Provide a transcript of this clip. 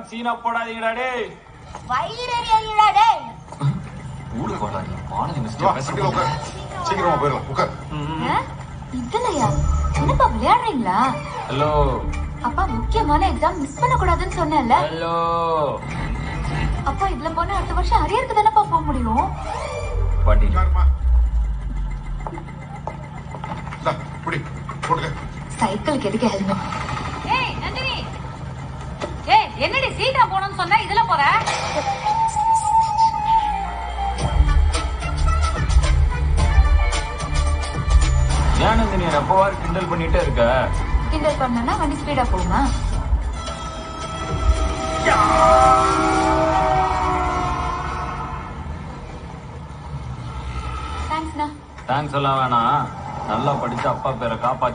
சீனா போடாதீங்கடா டேய். வயிறறியடா டேய். ஊருக்கு வராங்க. வானதி மிஸ்டர் பேசுறீங்க. சீக்கிரமா போயிரும். உட்கார். இதுலயா? என்னப்பா விளையாடுறீங்களா? ஹலோ. அப்பா முக்கியமான எக்ஸாம் மிஸ் பண்ண கூடாதுன்னு சொன்னேன்ல. ஹலோ. அப்பா இதுல போனா அடுத்த வருஷம் அரியருக்கு தானப்பா போக முடியும். பாட்டி. உட்காருமா. இந்தா, புடி. போடுங்க. சைக்கிளுக்கு எதுக்கு ஹெல்மெட்? ஏய் நந்தினி, ஏய் என்னடி சீக்கிரம் போகணும்னு சொன்னா இதுல போற? ஏன் நந்தினி எப்பவாரு கிண்டல் பண்ணிட்டே இருக்க? கிண்டல் பண்ணனா வண்டி ஸ்பீடா போகுமா? தேங்க்ஸ்ண்ணா. தேங்க்ஸ் எல்லாம் வேணாம். நல்லா படிச்சு அப்பா பேரை காப்பாத்தி